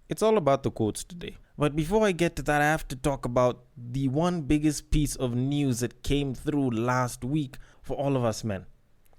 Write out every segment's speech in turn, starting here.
It's all about the quotes today. But before I get to that, I have to talk about the one biggest piece of news that came through last week for all of us men.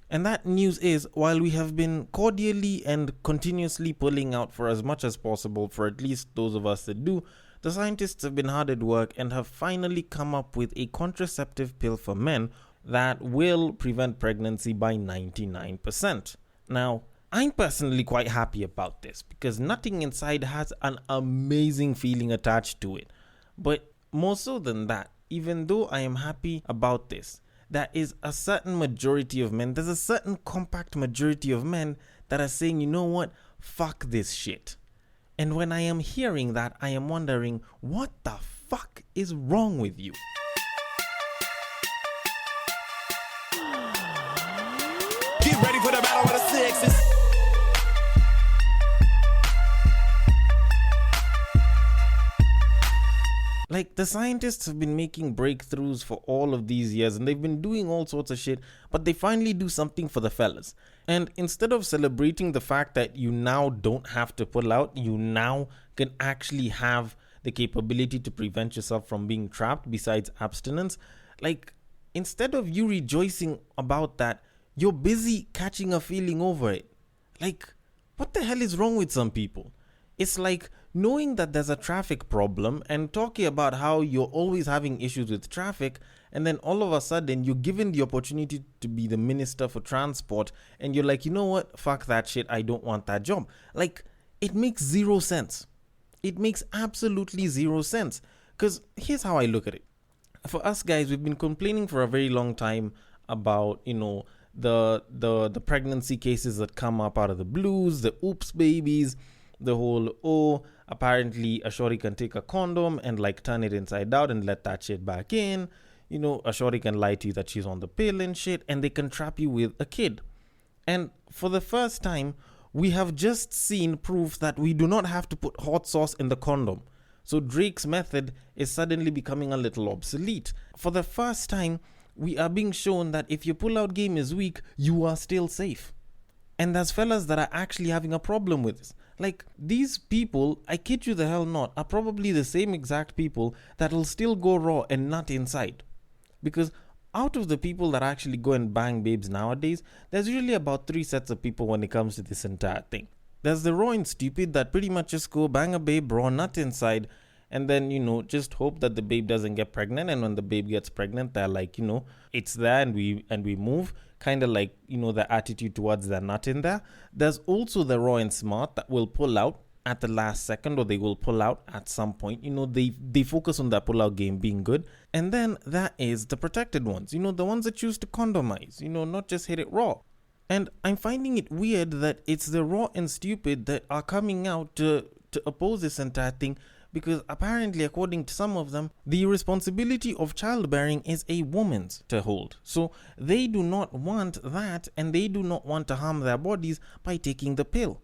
And that news is, while we have been cordially and continuously pulling out for as much as possible for at least those of us that do, the scientists have been hard at work and have finally come up with a contraceptive pill for men that will prevent pregnancy by 99%. Now, I'm personally quite happy about this because nutting inside has an amazing feeling attached to it. But more so than that, even though I am happy about this, there is a certain majority of men, there's a certain compact majority of men that are saying, you know what, fuck this shit. And when I am hearing that, I am wondering, what the fuck is wrong with you? Get ready for the battle of the sexes. Like, the scientists have been making breakthroughs for all of these years and they've been doing all sorts of shit, but they finally do something for the fellas. And instead of celebrating the fact that you now don't have to pull out, you now can actually have the capability to prevent yourself from being trapped besides abstinence. Like, instead of you rejoicing about that, you're busy catching a feeling over it. Like, what the hell is wrong with some people? It's like knowing that there's a traffic problem and talking about how you're always having issues with traffic, and then all of a sudden you're given the opportunity to be the minister for transport and you're like, you know what, fuck that shit, I don't want that job. Like, it makes zero sense. It makes absolutely zero sense. Because here's how I look at it. For us guys, we've been complaining for a very long time about, you know, the pregnancy cases that come up out of the blues, the oops babies, the whole, apparently a shorty can take a condom and like turn it inside out and let that shit back in. You know, a shorty can lie to you that she's on the pill and shit, and they can trap you with a kid. And for the first time, we have just seen proof that we do not have to put hot sauce in the condom. So Drake's method is suddenly becoming a little obsolete. For the first time, we are being shown that if your pull-out game is weak, you are still safe. And there's fellas that are actually having a problem with this. Like, these people, I kid you the hell not, are probably the same exact people that will still go raw and nut inside. Because out of the people that actually go and bang babes nowadays, there's usually about 3 sets of people when it comes to this entire thing. There's the raw and stupid that pretty much just go bang a babe, raw, nut inside, and then, you know, just hope that the babe doesn't get pregnant. And when the babe gets pregnant, they're like, you know, it's there and we move. Kind of like, you know, the attitude towards the nut in there. There's also the raw and smart that will pull out at the last second, or they will pull out at some point. You know, they focus on that pull out game being good. And then that is the protected ones, you know, the ones that choose to condomize, you know, not just hit it raw. And I'm finding it weird that it's the raw and stupid that are coming out to oppose this entire thing. Because apparently, according to some of them, the responsibility of childbearing is a woman's to hold. So they do not want that, and they do not want to harm their bodies by taking the pill.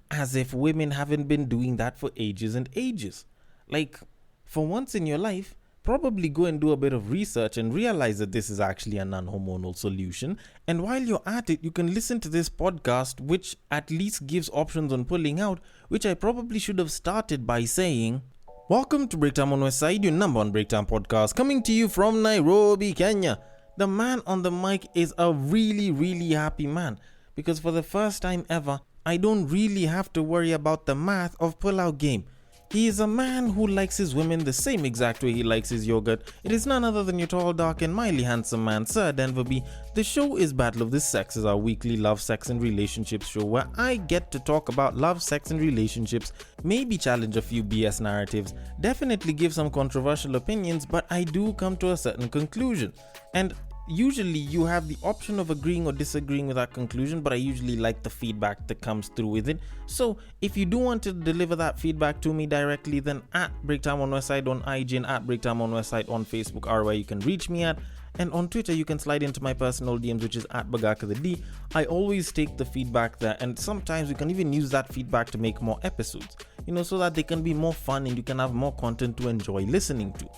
As if women haven't been doing that for ages and ages. Like, for once in your life, probably go and do a bit of research and realize that this is actually a non-hormonal solution. And while you're at it, you can listen to this podcast, which at least gives options on pulling out, which I probably should have started by saying, welcome to Breaktime on West Side, your number one breakdown podcast, coming to you from Nairobi, Kenya. The man on the mic is a really, really happy man, because for the first time ever, I don't really have to worry about the math of pull-out game. He is a man who likes his women the same exact way he likes his yogurt. It is none other than your tall, dark, and mildly handsome man, Sir Denver B. The show is Battle of the Sexes, our weekly love, sex, and relationships show where I get to talk about love, sex, and relationships, maybe challenge a few BS narratives, definitely give some controversial opinions, but I do come to a certain conclusion. And usually you have the option of agreeing or disagreeing with that conclusion, but I usually like the feedback that comes through with it. So if you do want to deliver that feedback to me directly, then at Breaktime on Westside on IG and at Breaktime on Westside on Facebook are where you can reach me at. And on Twitter, you can slide into my personal DMs, which is at Bagaka the D. I always take the feedback there, and sometimes we can even use that feedback to make more episodes, you know, so that they can be more fun and you can have more content to enjoy listening to.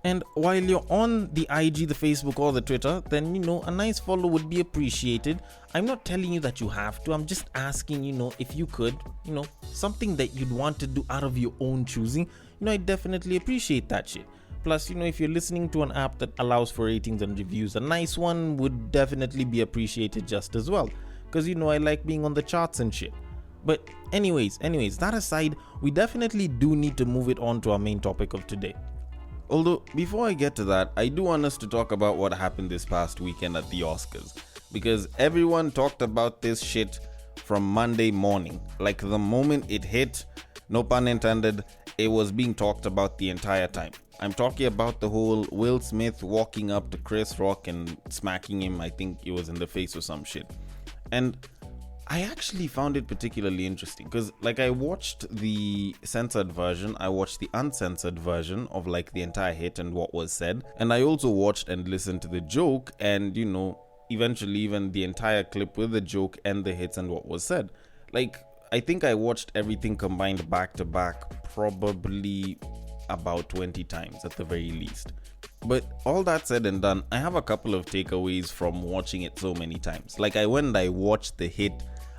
And while you're on the IG, the Facebook, or the Twitter, then a nice follow would be appreciated. I'm not telling you that you have to. I'm just asking, if you could, something that you'd want to do out of your own choosing. I definitely appreciate that shit. Plus, if you're listening to an app that allows for ratings and reviews, a nice one would definitely be appreciated just as well. Because, I like being on the charts and shit. But anyways, that aside, we definitely do need to move it on to our main topic of today. Although, before I get to that, I do want us to talk about what happened this past weekend at the Oscars. Because everyone talked about this shit from Monday morning. Like the moment it hit, no pun intended, it was being talked about the entire time. I'm talking about the whole Will Smith walking up to Chris Rock and smacking him, I think it was in the face or some shit. And I actually found it particularly interesting because I watched the censored version, I watched the uncensored version of the entire hit and what was said, and I also watched and listened to the joke and eventually even the entire clip with the joke and the hits and what was said. I think I watched everything combined back to back probably about 20 times at the very least. But all that said and done, I have a couple of takeaways from watching it so many times. I went and I watched the hit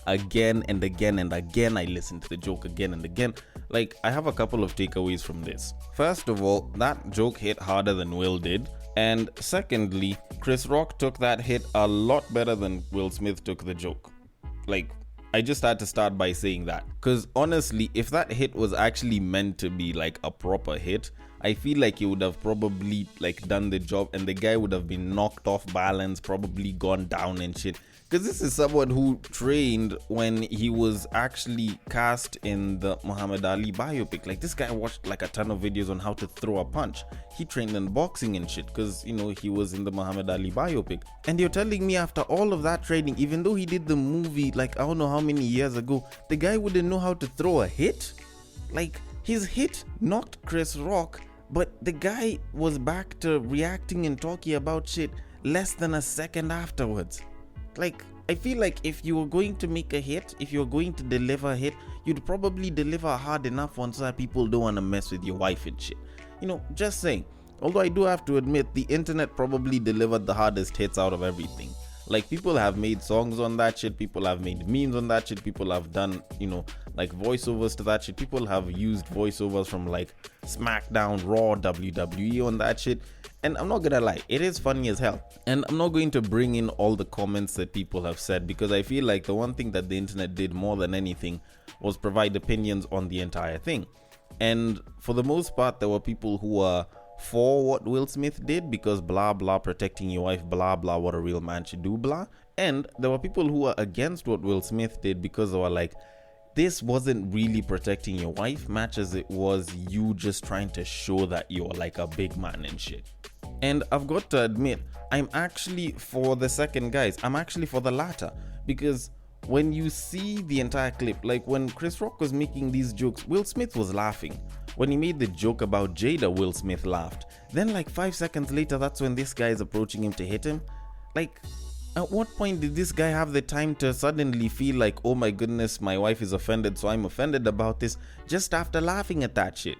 again and again and again. I listened to the joke again and again. I have a couple of takeaways from this. First of all, that joke hit harder than Will did. And secondly, Chris Rock took that hit a lot better than Will Smith took the joke. I just had to start by saying that. Because honestly, if that hit was actually meant to be a proper hit, I feel it would have probably done the job and the guy would have been knocked off balance, probably gone down and shit. Because this is someone who trained when he was actually cast in the Muhammad Ali biopic. This guy watched a ton of videos on how to throw a punch. He trained in boxing and shit because, he was in the Muhammad Ali biopic. And you're telling me after all of that training, even though he did the movie I don't know how many years ago, the guy wouldn't know how to throw a hit? His hit knocked Chris Rock, but the guy was back to reacting and talking about shit less than a second afterwards. I feel if you were going to make a hit, if you were going to deliver a hit, you'd probably deliver a hard enough one so that people don't want to mess with your wife and shit. Just saying. Although I do have to admit, the internet probably delivered the hardest hits out of everything. People have made songs on that shit, people have made memes on that shit, people have done, voiceovers to that shit, people have used voiceovers from SmackDown, Raw, WWE on that shit. And I'm not gonna lie, it is funny as hell. And I'm not going to bring in all the comments that people have said because I feel the one thing that the internet did more than anything was provide opinions on the entire thing. And for the most part, there were people who were for what Will Smith did because blah blah, protecting your wife, blah blah, what a real man should do, blah. And there were people who were against what Will Smith did because they were this wasn't really protecting your wife much as it was you just trying to show that you're a big man and shit. And I've got to admit, I'm actually for the second, guys. I'm actually for the latter. Because when you see the entire clip, when Chris Rock was making these jokes, Will Smith was laughing. When he made the joke about Jada, Will Smith laughed. Then 5 seconds later, that's when this guy is approaching him to hit him. At what point did this guy have the time to suddenly feel oh my goodness, my wife is offended, so I'm offended about this, just after laughing at that shit?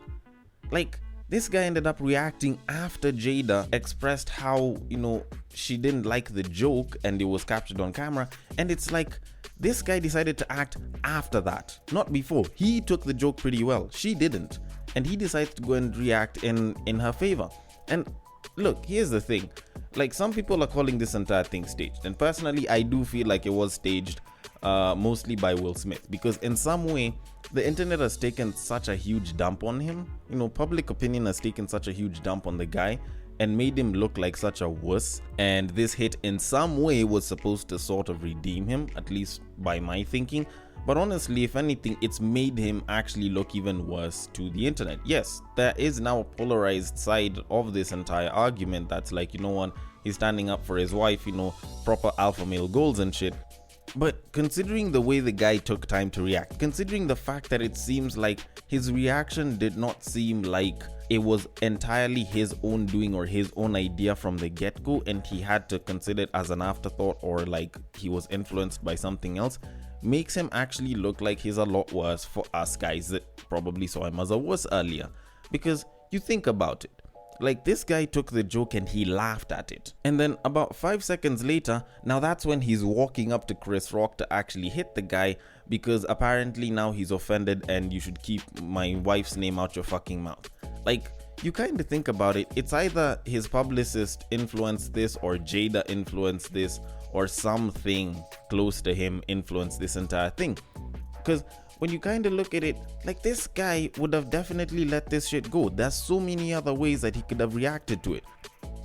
This guy ended up reacting after Jada expressed how, she didn't like the joke and it was captured on camera. And it's this guy decided to act after that, not before. He took the joke pretty well. She didn't. And he decided to go and react in her favor. And look, here's the thing. Some people are calling this entire thing staged. And personally, I do feel it was staged mostly by Will Smith. Because in some way, the internet has taken such a huge dump on him. Public opinion has taken such a huge dump on the guy and made him look like such a wuss. And this hit in some way was supposed to sort of redeem him, at least by my thinking. But honestly, if anything, it's made him actually look even worse to the internet. Yes, there is now a polarized side of this entire argument that's what, he's standing up for his wife, proper alpha male goals and shit. But considering the way the guy took time to react, considering the fact that it seems his reaction did not seem like it was entirely his own doing or his own idea from the get-go, and he had to consider it as an afterthought or he was influenced by something else, makes him actually look like he's a lot worse for us guys that probably saw him as a worse earlier. Because you think about it, Like, this guy took the joke and he laughed at it. And then about 5 seconds later, now that's when he's walking up to Chris Rock to actually hit the guy, because apparently now he's offended and you should keep my wife's name out your fucking mouth. Like, you kind of think about it, it's either his publicist influenced this, or Jada influenced this, or something close to him influenced this entire thing. Because when you kind of look at it, like, this guy would have definitely let this shit go. There's so many other ways that he could have reacted to it.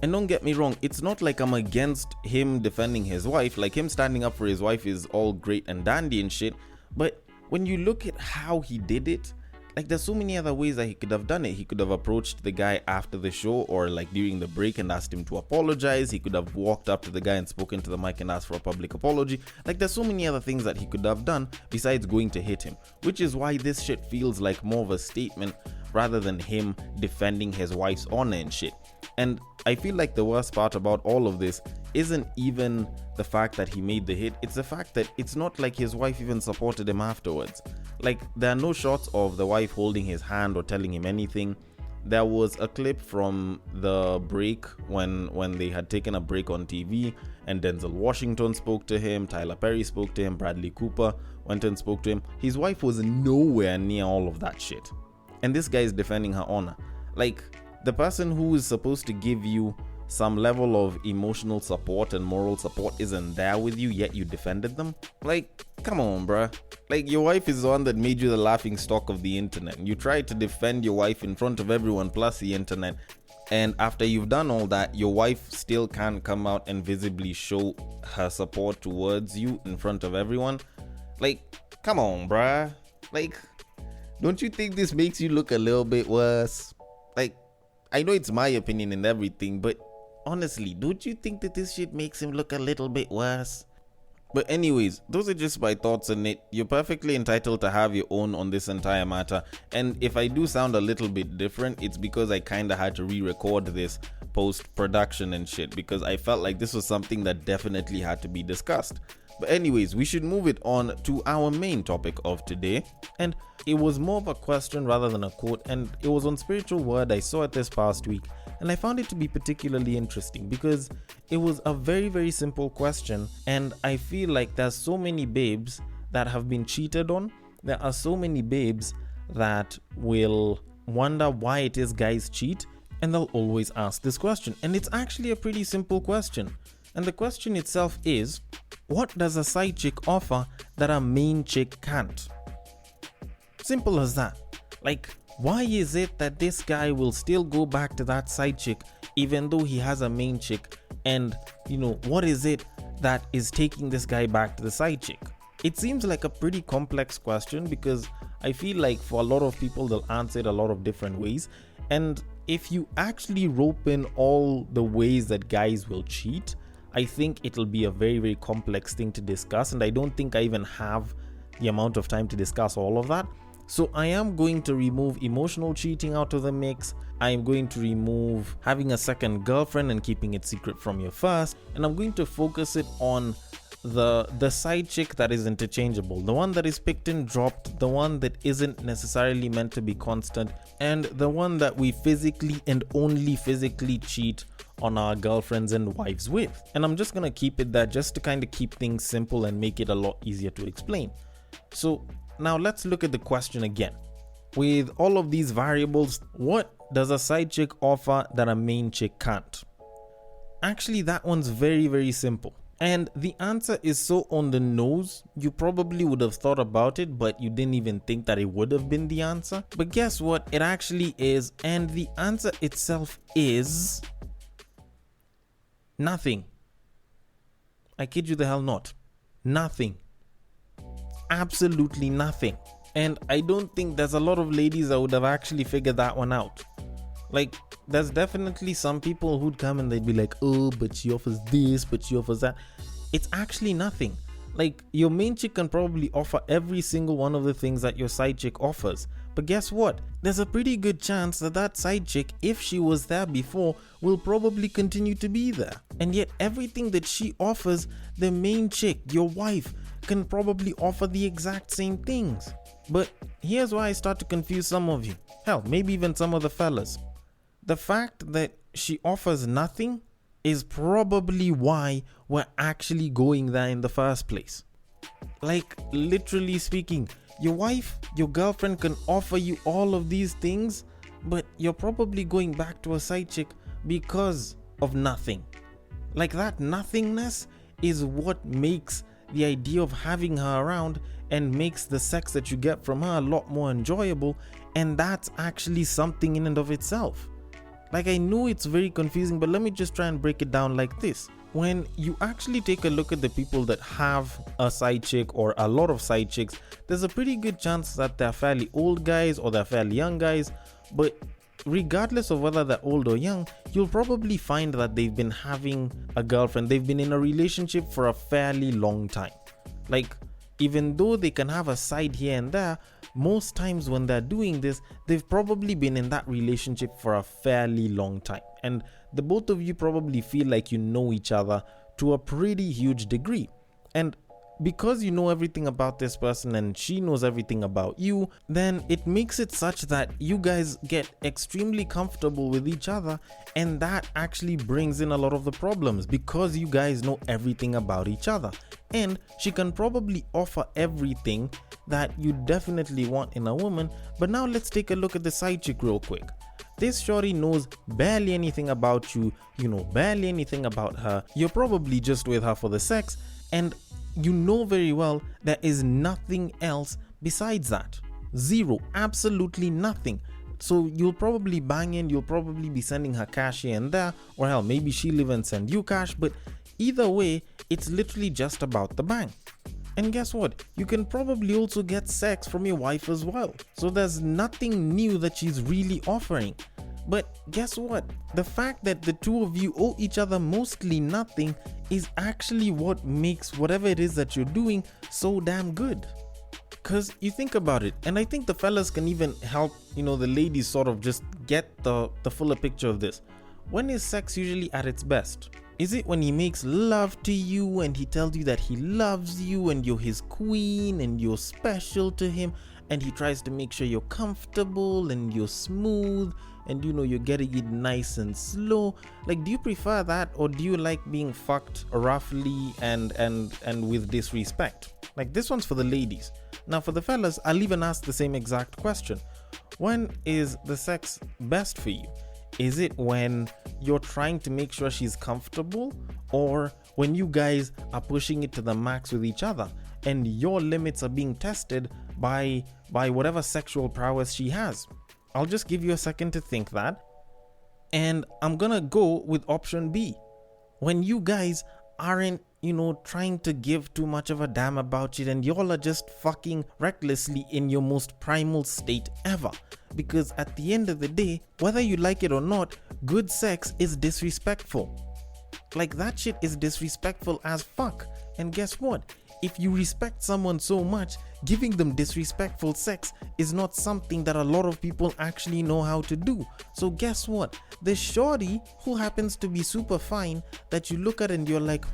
And don't get me wrong, it's not like I'm against him defending his wife. Like, him standing up for his wife is all great and dandy and shit. But when you look at how he did it, like, there's so many other ways that he could have done it. He could have approached the guy after the show, or like during the break, and asked him to apologize. He could have walked up to the guy and spoken to the mic and asked for a public apology. Like, there's so many other things that he could have done besides going to hit him, which is why this shit feels like more of a statement rather than him defending his wife's honor and shit. And I feel like the worst part about all of this isn't even the fact that he made the hit, it's the fact that it's not like his wife even supported him afterwards. Like, there are no shots of the wife holding his hand or telling him anything. There was a clip from the break when they had taken a break on TV, and Denzel Washington spoke to him, Tyler Perry spoke to him, Bradley Cooper went and spoke to him. His wife was nowhere near all of that shit. And this guy is defending her honor. Like, the person who is supposed to give you some level of emotional support and moral support isn't there with you, yet you defended them. Like, come on, bruh. Like, your wife is the one that made you the laughing stock of the internet. You tried to defend your wife in front of everyone plus the internet, and after you've done all that, your wife still can't come out and visibly show her support towards you in front of everyone. Like, come on, bruh. Like, don't you think this makes you look a little bit worse? Like, I know it's my opinion and everything, but honestly, don't you think that this shit makes him look a little bit worse? But anyways, those are just my thoughts on it. You're perfectly entitled to have your own on this entire matter. And if I do sound a little bit different, it's because I kind of had to re-record this post-production and shit, because I felt like this was something that definitely had to be discussed. But anyways, we should move it on to our main topic of today. And it was more of a question rather than a quote, and it was on Spiritual Word. I saw it this past week, and I found it to be particularly interesting because it was a very, very simple question. And I feel like there's so many babes that have been cheated on. There are so many babes that will wonder why it is guys cheat, and they'll always ask this question. And it's actually a pretty simple question. And the question itself is, what does a side chick offer that a main chick can't? Simple as that. Like, why is it that this guy will still go back to that side chick even though he has a main chick? And, you know, what is it that is taking this guy back to the side chick? It seems like a pretty complex question, because I feel like for a lot of people, they'll answer it a lot of different ways. And if you actually rope in all the ways that guys will cheat, I think it'll be a very, very complex thing to discuss. And I don't think I even have the amount of time to discuss all of that. So I am going to remove emotional cheating out of the mix. I am going to remove having a second girlfriend and keeping it secret from your first. And I'm going to focus it on the side chick that is interchangeable, the one that is picked and dropped, the one that isn't necessarily meant to be constant, and the one that we physically and only physically cheat on our girlfriends and wives with. And I'm just gonna keep it there just to kind of keep things simple and make it a lot easier to explain. So now let's look at the question again. With all of these variables, what does a side chick offer that a main chick can't? Actually, that one's very, very simple. And the answer is so on the nose, you probably would have thought about it, but you didn't even think that it would have been the answer. But guess what? It actually is. And the answer itself is nothing. I kid you the hell not. Nothing. Absolutely nothing. And I don't think there's a lot of ladies that would have actually figured that one out. Like, there's definitely some people who'd come and they'd be like, oh, but she offers this, but she offers that. It's actually nothing. Like, your main chick can probably offer every single one of the things that your side chick offers. But guess what? There's a pretty good chance that that side chick, if she was there before, will probably continue to be there. And yet everything that she offers, the main chick, your wife, can probably offer the exact same things. But here's why I start to confuse some of you. Hell, maybe even some of the fellas. the fact that she offers nothing is probably why we're actually going there in the first place. Like, literally speaking, your wife, your girlfriend can offer you all of these things, but you're probably going back to a side chick because of nothing. Like, that nothingness is what makes the idea of having her around and makes the sex that you get from her a lot more enjoyable, and that's actually something in and of itself. Like, I know it's very confusing, but let me just try and break it down like this. When you actually take a look at the people that have a side chick or a lot of side chicks, there's a pretty good chance that they're fairly old guys or they're fairly young guys, but regardless of whether they're old or young, you'll probably find that they've been having a girlfriend, they've been in a relationship for a fairly long time. Like, even though they can have a side here and there, most times when they're doing this, they've probably been in that relationship for a fairly long time. And the both of you probably feel like you know each other to a pretty huge degree. And because you know everything about this person and she knows everything about you, then it makes it such that you guys get extremely comfortable with each other, and that actually brings in a lot of the problems because you guys know everything about each other. And she can probably offer everything that you definitely want in a woman. But now let's take a look at the side chick real quick. This shorty knows barely anything about you, you know barely anything about her, you're probably just with her for the sex, and you know very well there is nothing else besides that. Zero, absolutely nothing. So you'll probably bang in, you'll probably be sending her cash here and there, or hell, maybe she'll even send you cash, but either way, it's literally just about the bang. And guess what? You can probably also get sex from your wife as well. So there's nothing new that she's really offering. But guess what? The fact that the two of you owe each other mostly nothing is actually what makes whatever it is that you're doing so damn good. Cause you think about it, and I think the fellas can even help, the ladies sort of just get the fuller picture of this. When is sex usually at its best? Is it when he makes love to you and he tells you that he loves you and you're his queen and you're special to him, and he tries to make sure you're comfortable and you're smooth and you're getting it nice and slow? Like, do you prefer that, or do you like being fucked roughly and with disrespect? Like, this one's for the ladies. Now for the fellas, I'll even ask the same exact question. When is the sex best for you? Is it when you're trying to make sure she's comfortable, or when you guys are pushing it to the max with each other and your limits are being tested by whatever sexual prowess she has? I'll just give you a second to think that, and I'm gonna go with option B. When you guys aren't trying to give too much of a damn about it, and y'all are just fucking recklessly in your most primal state ever. Because at the end of the day, whether you like it or not, good sex is disrespectful. Like, that shit is disrespectful as fuck. And guess what? If you respect someone so much, giving them disrespectful sex is not something that a lot of people actually know how to do. So guess what? The shorty who happens to be super fine that you look at and you're like,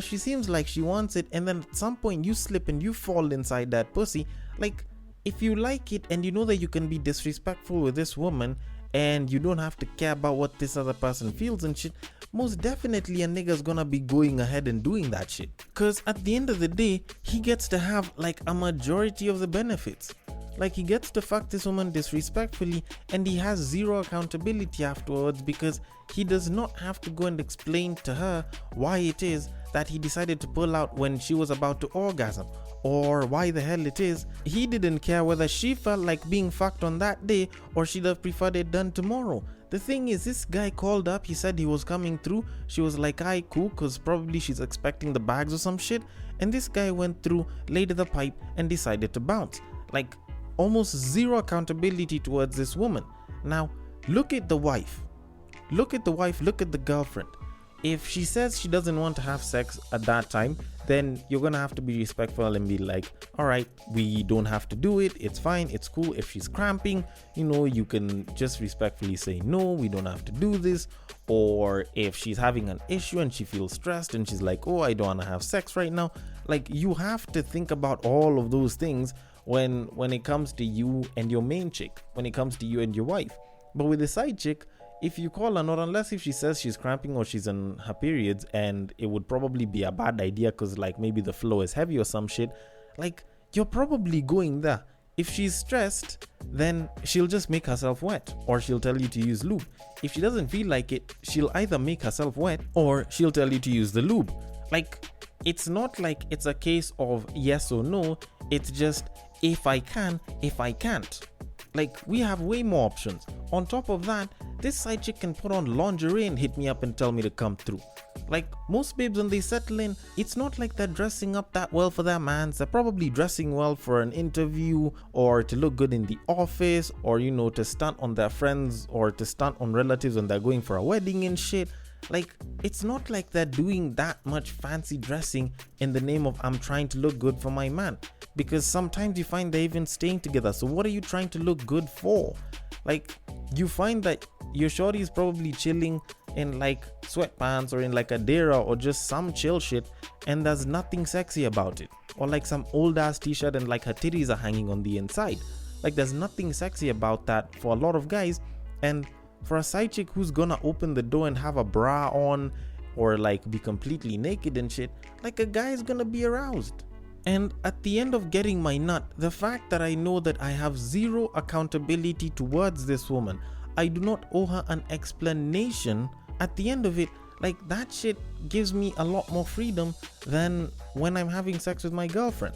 she seems like she wants it, and then at some point you slip and you fall inside that pussy. Like, if you like it and you know that you can be disrespectful with this woman and you don't have to care about what this other person feels and shit, most definitely a nigga's gonna be going ahead and doing that shit. Cause at the end of the day, he gets to have like a majority of the benefits. Like, he gets to fuck this woman disrespectfully, and he has zero accountability afterwards because he does not have to go and explain to her why it is that he decided to pull out when she was about to orgasm, or why the hell it is he didn't care whether she felt like being fucked on that day or she'd have preferred it done tomorrow. The thing is, this guy called up, he said he was coming through, she was like, "Aye, cool," cause probably she's expecting the bags or some shit, and this guy went through, laid the pipe, and decided to bounce. Like, almost zero accountability towards this woman. Now look at the wife, look at the girlfriend. If she says she doesn't want to have sex at that time, then you're gonna have to be respectful and be like, all right, we don't have to do it, it's fine, it's cool. If she's cramping, you can just respectfully say, no, we don't have to do this. Or if she's having an issue and she feels stressed and she's like, oh, I don't want to have sex right now, like, you have to think about all of those things when it comes to you and your main chick, when it comes to you and your wife. But with the side chick, if you call her, not unless if she says she's cramping or she's on her periods, and it would probably be a bad idea because like maybe the flow is heavy or some shit, like you're probably going there. If she's stressed, then she'll just make herself wet, or she'll tell you to use lube. If she doesn't feel like it, she'll either make herself wet or she'll tell you to use the lube. Like, it's not like it's a case of yes or no, it's just if I can, if I can't. Like, we have way more options. On top of that, this side chick can put on lingerie and hit me up and tell me to come through. Like, most babes when they settle in, it's not like they're dressing up that well for their mans. They're probably dressing well for an interview, or to look good in the office, or you know, to stunt on their friends, or to stunt on relatives when they're going for a wedding and shit. Like, it's not like they're doing that much fancy dressing in the name of I'm trying to look good for my man. Because sometimes you find they're even staying together. So what are you trying to look good for? Like, you find that your shorty is probably chilling in like sweatpants or in like a dera or just some chill shit, and there's nothing sexy about it. Or like some old ass t-shirt and like her titties are hanging on the inside. Like, there's nothing sexy about that for a lot of guys. And for a side chick who's gonna open the door and have a bra on or like be completely naked and shit, like a guy is gonna be aroused. And at the end of getting my nut, the fact that I know that I have zero accountability towards this woman, I do not owe her an explanation. At the end of it, like, that shit gives me a lot more freedom than when I'm having sex with my girlfriend.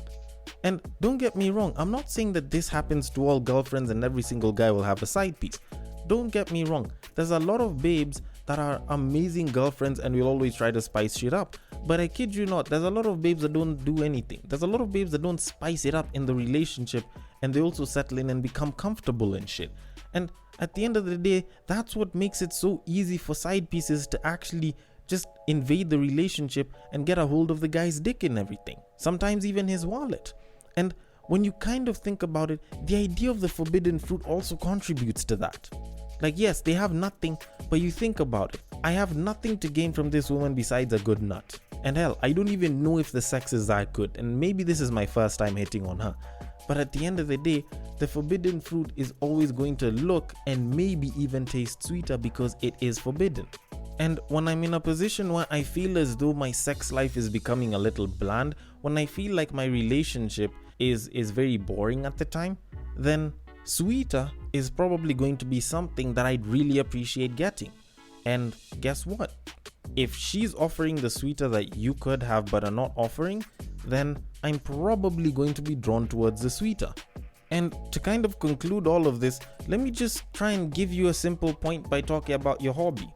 And don't get me wrong, I'm not saying that this happens to all girlfriends and every single guy will have a side piece. Don't get me wrong, there's a lot of babes that are amazing girlfriends and will always try to spice shit up. But I kid you not, there's a lot of babes that don't do anything. There's a lot of babes that don't spice it up in the relationship, and they also settle in and become comfortable and shit. And at the end of the day, that's what makes it so easy for side pieces to actually just invade the relationship and get a hold of the guy's dick and everything. Sometimes even his wallet. And when you kind of think about it, the idea of the forbidden fruit also contributes to that. Like, yes, they have nothing, but you think about it. I have nothing to gain from this woman besides a good nut. And hell, I don't even know if the sex is that good, and maybe this is my first time hitting on her. But at the end of the day, the forbidden fruit is always going to look and maybe even taste sweeter because it is forbidden. And when I'm in a position where I feel as though my sex life is becoming a little bland, when I feel like my relationship is very boring at the time, then sweeter is probably going to be something that I'd really appreciate getting. And guess what? If she's offering the sweeter that you could have but are not offering, then I'm probably going to be drawn towards the sweeter. And to kind of conclude all of this, let me just try and give you a simple point by talking about your hobby.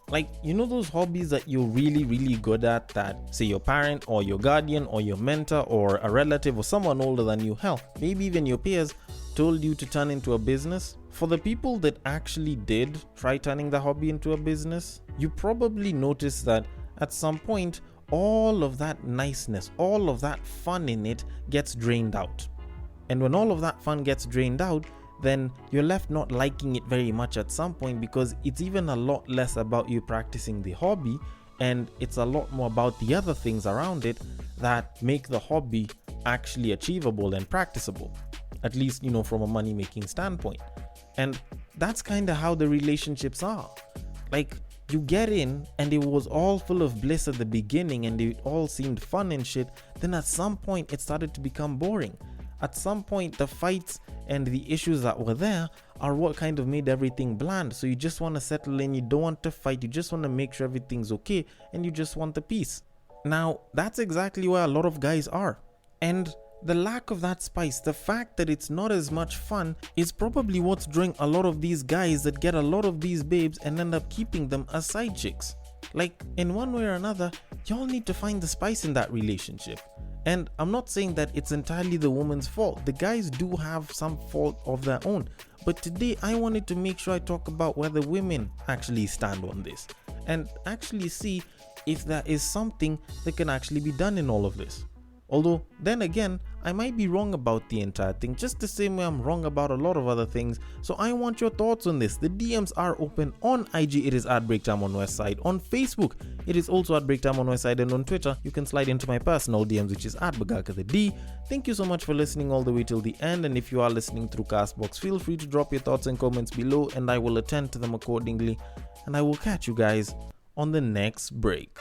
Like, you know those hobbies that you're really, really good at, that say your parent or your guardian or your mentor or a relative or someone older than you, hell, maybe even your peers, told you to turn into a business? For the people that actually did try turning the hobby into a business, you probably noticed that at some point, all of that niceness, all of that fun in it gets drained out. And when all of that fun gets drained out, then you're left not liking it very much at some point, because it's even a lot less about you practicing the hobby, and it's a lot more about the other things around it that make the hobby actually achievable and practicable, at least, you know, from a money-making standpoint. And that's kind of how the relationships are. Like, you get in and it was all full of bliss at the beginning and it all seemed fun and shit, then at some point it started to become boring. At some point, the fights and the issues that were there are what kind of made everything bland. So you just want to settle in, you don't want to fight, you just want to make sure everything's okay, and you just want the peace. Now, that's exactly where a lot of guys are. And the lack of that spice, the fact that it's not as much fun, is probably what's drawing a lot of these guys that get a lot of these babes and end up keeping them as side chicks. Like, in one way or another, y'all need to find the spice in that relationship. And I'm not saying that it's entirely the woman's fault. The guys do have some fault of their own. But today I wanted to make sure I talk about where the women actually stand on this, and actually see if there is something that can actually be done in all of this. Although, then again, I might be wrong about the entire thing, just the same way I'm wrong about a lot of other things. So I want your thoughts on this. The DMs are open. On IG, it is at Breaktime on Westside. On Facebook, it is also at Breaktime on Westside. And on Twitter, you can slide into my personal DMs, which is at Bagaka the D. Thank you so much for listening all the way till the end. And if you are listening through Castbox, feel free to drop your thoughts and comments below, and I will attend to them accordingly. And I will catch you guys on the next break.